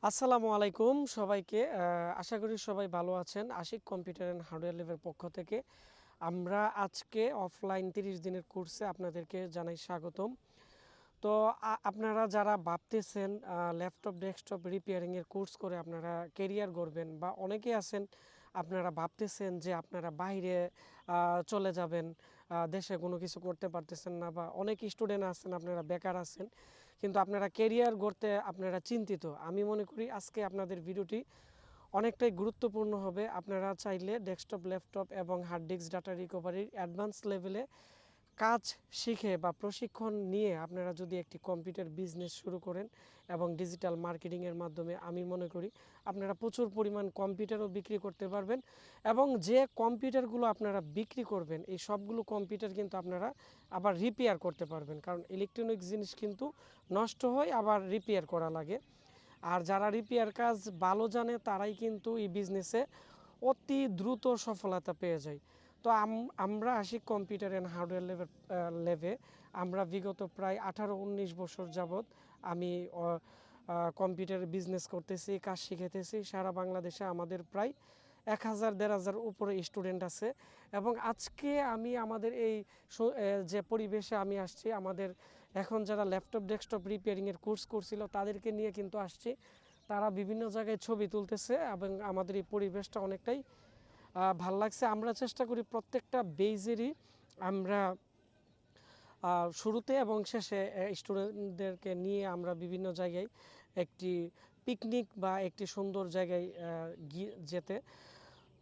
আসসালামু আলাইকুম সবাইকে। আশা করি সবাই ভালো আছেন। আশিক কম্পিউটার অ্যান্ড হার্ডওয়্যার ল্যাবের পক্ষ থেকে আমরা আজকে অফলাইন 30 দিনের কোর্সে আপনাদেরকে জানাই স্বাগতম। তো আপনারা যারা ভাবতেছেন ল্যাপটপ ডেস্কটপ রিপেয়ারিংয়ের কোর্স করে আপনারা কেরিয়ার গড়বেন, বা অনেকেই আছেন আপনারা ভাবতেছেন যে আপনারা বাইরে চলে যাবেন, দেশে কোনো কিছু করতে পারতেছেন না, বা অনেক স্টুডেন্ট আছেন আপনারা বেকার আছেন, কিন্তু আপনারা কেরিয়ার গড়তে আপনারা চিন্তিত। আমি মনে করি আজকে আপনাদের ভিডিওটি অনেকটাই গুরুত্বপূর্ণ হবে। আপনারা চাইলে ডেস্কটপ ল্যাপটপ এবং হার্ড ডিস্ক ডাটা রিকভারির অ্যাডভান্স লেভেলে কাজ শিখে বা প্রশিক্ষণ নিয়ে আপনারা যদি একটি কম্পিউটার বিজনেস শুরু করেন এবং ডিজিটাল মার্কেটিংয়ের মাধ্যমে, আমি মনে করি আপনারা প্রচুর পরিমাণ কম্পিউটারও বিক্রি করতে পারবেন। এবং যে কম্পিউটারগুলো আপনারা বিক্রি করবেন এই সবগুলো কম্পিউটার কিন্তু আপনারা আবার রিপেয়ার করতে পারবেন, কারণ ইলেকট্রনিক জিনিস কিন্তু নষ্ট হয়, আবার রিপেয়ার করা লাগে। আর যারা রিপেয়ার কাজ ভালো জানে তারাই কিন্তু এই বিজনেসে অতি দ্রুত সফলতা পেয়ে যায়। তো আমরা আশিক কম্পিউটার অ্যান্ড হার্ডওয়্যার লেভে আমরা বিগত প্রায় 18-19 বছর যাবৎ আমি কম্পিউটারের বিজনেস করতেছি, কাজ শিখেতেছি। সারা বাংলাদেশে আমাদের প্রায় 1000-1500 উপরে স্টুডেন্ট আছে। এবং আজকে আমি আমাদের এই যে পরিবেশে আমি আসছি, আমাদের এখন যারা ল্যাপটপ ডেস্কটপ রিপেয়ারিংয়ের কোর্স করছিল তাদেরকে নিয়ে কিন্তু আসছি। তারা বিভিন্ন জায়গায় ছবি তুলতেছে এবং আমাদের এই পরিবেশটা অনেকটাই ভাল লাগছে। আমরা চেষ্টা করি প্রত্যেকটা বেজেরই আমরা শুরুতে এবং শেষে স্টুডেন্টদেরকে নিয়ে আমরা বিভিন্ন জায়গায় একটি পিকনিক বা একটি সুন্দর জায়গায় যেতে।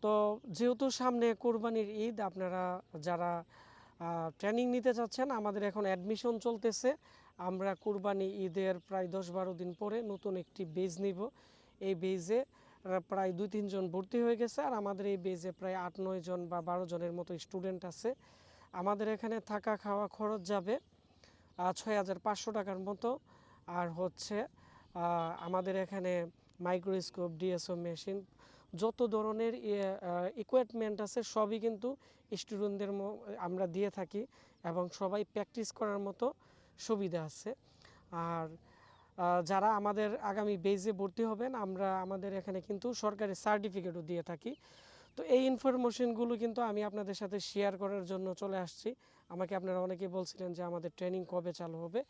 তো যেহেতু সামনে কোরবানির ঈদ, আপনারা যারা ট্রেনিং নিতে চাচ্ছেন, আমাদের এখন অ্যাডমিশন চলতেছে। আমরা কোরবানি ঈদের প্রায় 10-12 দিন পরে নতুন একটি বেজ নিব। এই বেজে প্রায় 2-3 জন ভর্তি হয়ে গেছে, আর আমাদের এই বেজে প্রায় 8-9 জন বা 12 জনের মতো স্টুডেন্ট আছে। আমাদের এখানে থাকা খাওয়া খরচ যাবে 6500 টাকার মতো। আর হচ্ছে আমাদের এখানে মাইক্রোস্কোপ, ডিএসও মেশিন, যত ধরনের ইকুইপমেন্ট আছে সবই কিন্তু স্টুডেন্টদের আমরা দিয়ে থাকি, এবং সবাই প্র্যাকটিস করার মতো সুবিধা আছে। আর যারা আমাদের আগামী বেজে ভর্তি হবেন, আমরা আমাদের এখানে কিন্তু সরকারি সার্টিফিকেটও দিয়ে থাকি। তো এই ইনফরমেশনগুলো কিন্তু আমি আপনাদের সাথে শেয়ার করার জন্য চলে আসছি। আমাকে আপনারা অনেকেই বলছিলেন যে আমাদের ট্রেনিং কবে চালু হবে।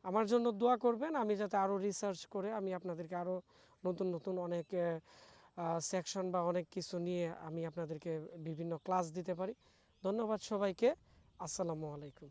আমার জন্য দোয়া করবেন, আমি যাতে আরও রিসার্চ করে আমি আপনাদেরকে আরও নতুন নতুন অনেক সেকশন বা অনেক কিছু নিয়ে আমি আপনাদেরকে বিভিন্ন ক্লাস দিতে পারি। ধন্যবাদ সবাইকে। আসসালামু আলাইকুম।